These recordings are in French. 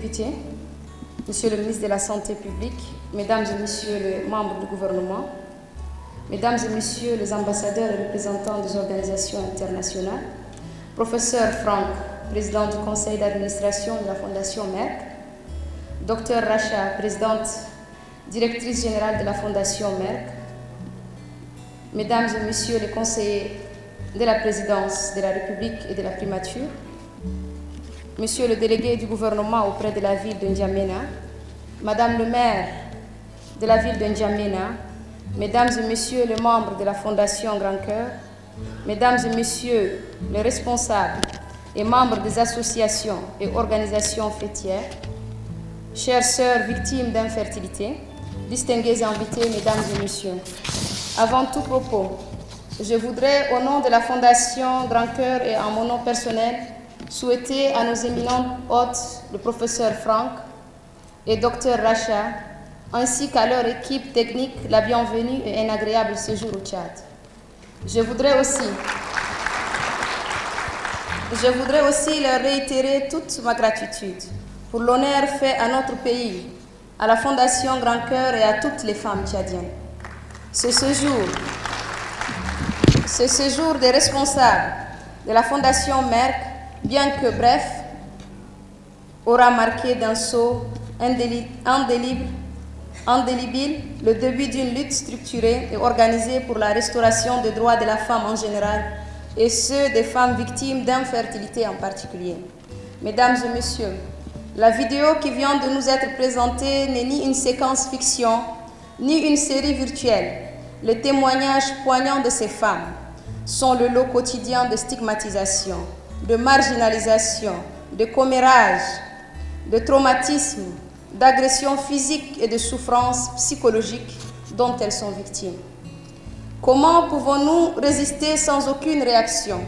députés, Monsieur le ministre de la Santé publique, Mesdames et Messieurs les membres du gouvernement, Mesdames et Messieurs les ambassadeurs et représentants des organisations internationales, Professeur Franck, président du conseil d'administration de la Fondation Merck, Dr Racha, présidente directrice générale de la Fondation Merck, Mesdames et Messieurs les conseillers de la présidence de la République et de la primature, Monsieur le délégué du gouvernement auprès de la ville de N'Djamena, Madame le maire de la ville de N'Djamena, Mesdames et Messieurs les membres de la Fondation Grand Cœur, Mesdames et Messieurs les responsables et membres des associations et organisations fêtières, chères sœurs victimes d'infertilité, distingués invités, Mesdames et Messieurs, avant tout propos, je voudrais, au nom de la Fondation Grand Cœur et en mon nom personnel, souhaiter à nos éminents hôtes, le professeur Franck et Dr Racha, ainsi qu'à leur équipe technique, la bienvenue et un agréable séjour au Tchad. Je voudrais aussi leur réitérer toute ma gratitude pour l'honneur fait à notre pays, à la Fondation Grand Cœur et à toutes les femmes tchadiennes. Ce séjour des responsables de la Fondation Merck, bien que bref, aura marqué d'un sceau indélébile le début d'une lutte structurée et organisée pour la restauration des droits de la femme en général et ceux des femmes victimes d'infertilité en particulier. Mesdames et Messieurs, la vidéo qui vient de nous être présentée n'est ni une séquence fiction, ni une série virtuelle. Les témoignages poignants de ces femmes sont le lot quotidien de stigmatisation, de marginalisation, de commérage, de traumatisme, d'agressions physiques et de souffrances psychologiques dont elles sont victimes. Comment pouvons-nous résister sans aucune réaction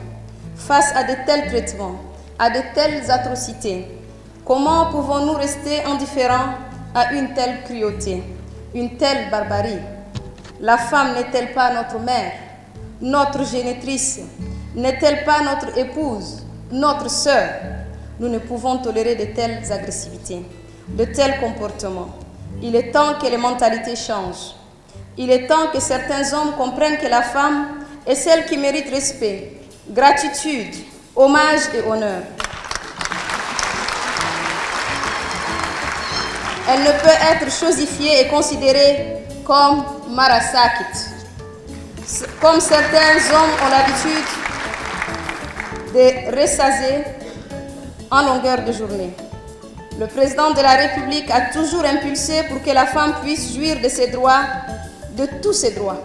face à de tels traitements, à de telles atrocités? Comment pouvons-nous rester indifférents à une telle cruauté, une telle barbarie? La femme n'est-elle pas notre mère, notre génitrice? N'est-elle pas notre épouse, notre sœur? Nous ne pouvons tolérer de telles agressivités, de tels comportements. Il est temps que les mentalités changent. Il est temps que certains hommes comprennent que la femme est celle qui mérite respect, gratitude, hommage et honneur. Elle ne peut être chosifiée et considérée comme marasakit, comme certains hommes ont l'habitude de ressaser en longueur de journée. Le président de la République a toujours impulsé pour que la femme puisse jouir de ses droits, de tous ses droits.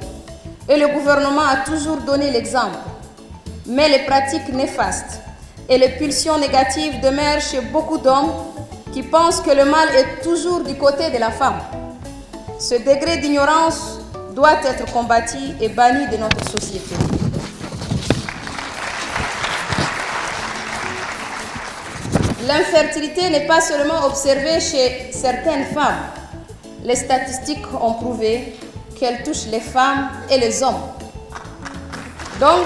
Et le gouvernement a toujours donné l'exemple. Mais les pratiques néfastes et les pulsions négatives demeurent chez beaucoup d'hommes qui pensent que le mal est toujours du côté de la femme. Ce degré d'ignorance doit être combattu et banni de notre société. L'infertilité n'est pas seulement observée chez certaines femmes. Les statistiques ont prouvé qu'elle touche les femmes et les hommes. Donc,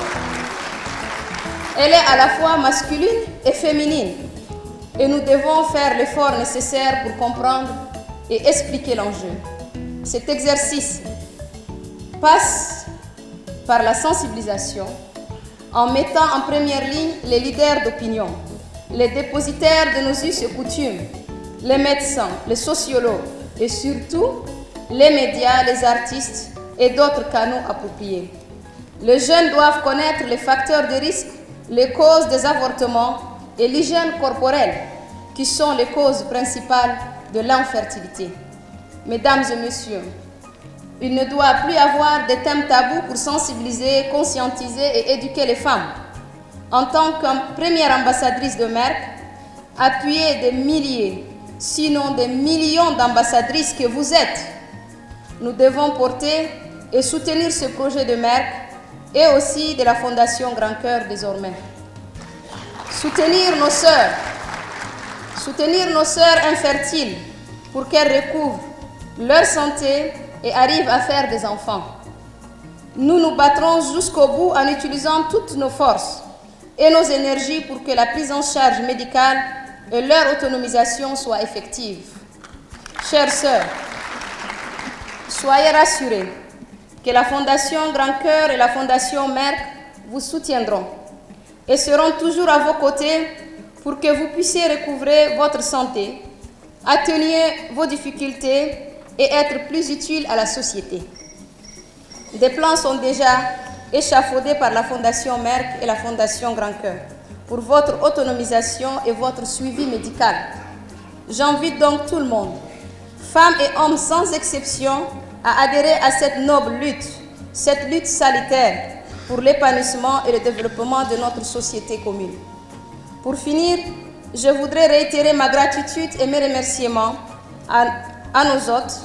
elle est à la fois masculine et féminine. Et nous devons faire l'effort nécessaire pour comprendre et expliquer l'enjeu. Cet exercice passe par la sensibilisation en mettant en première ligne les leaders d'opinion, les dépositaires de nos us et coutumes, les médecins, les sociologues et surtout les médias, les artistes et d'autres canaux appropriés. Les jeunes doivent connaître les facteurs de risque, les causes des avortements et l'hygiène corporelle qui sont les causes principales de l'infertilité. Mesdames et messieurs, il ne doit plus y avoir de thèmes tabous pour sensibiliser, conscientiser et éduquer les femmes. En tant que première ambassadrice de Merck, appuyée des milliers, sinon des millions d'ambassadrices que vous êtes, nous devons porter et soutenir ce projet de Merck et aussi de la Fondation Grand Cœur désormais. Soutenir nos sœurs infertiles pour qu'elles recouvrent leur santé et arrivent à faire des enfants. Nous nous battrons jusqu'au bout en utilisant toutes nos forces et nos énergies pour que la prise en charge médicale et leur autonomisation soient effectives. Chères sœurs, soyez rassurées que la Fondation Grand Cœur et la Fondation Merck vous soutiendront et seront toujours à vos côtés pour que vous puissiez recouvrer votre santé, atténuer vos difficultés et être plus utile à la société. Des plans sont déjà échafaudés par la Fondation Merck et la Fondation Grand Cœur pour votre autonomisation et votre suivi médical. J'invite donc tout le monde, femmes et hommes sans exception, à adhérer à cette noble lutte, cette lutte salutaire pour l'épanouissement et le développement de notre société commune. Pour finir, je voudrais réitérer ma gratitude et mes remerciements à nos hôtes,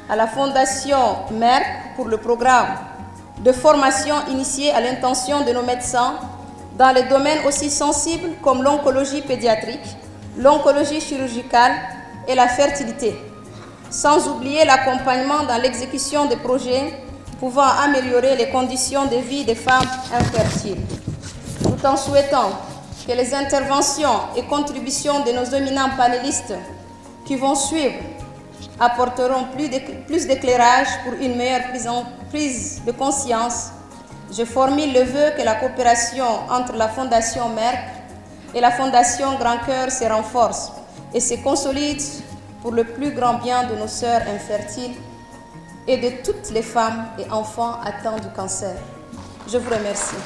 à la Fondation Merck pour le programme de formation initié à l'intention de nos médecins dans les domaines aussi sensibles comme l'oncologie pédiatrique, l'oncologie chirurgicale et la fertilité, sans oublier l'accompagnement dans l'exécution des projets pouvant améliorer les conditions de vie des femmes infertiles, tout en souhaitant que les interventions et contributions de nos éminents panélistes qui vont suivre apporteront plus d'éclairage pour une meilleure prise de conscience. Je formule le vœu que la coopération entre la Fondation Merck et la Fondation Grand Cœur se renforce et se consolide pour le plus grand bien de nos sœurs infertiles et de toutes les femmes et enfants atteints du cancer. Je vous remercie.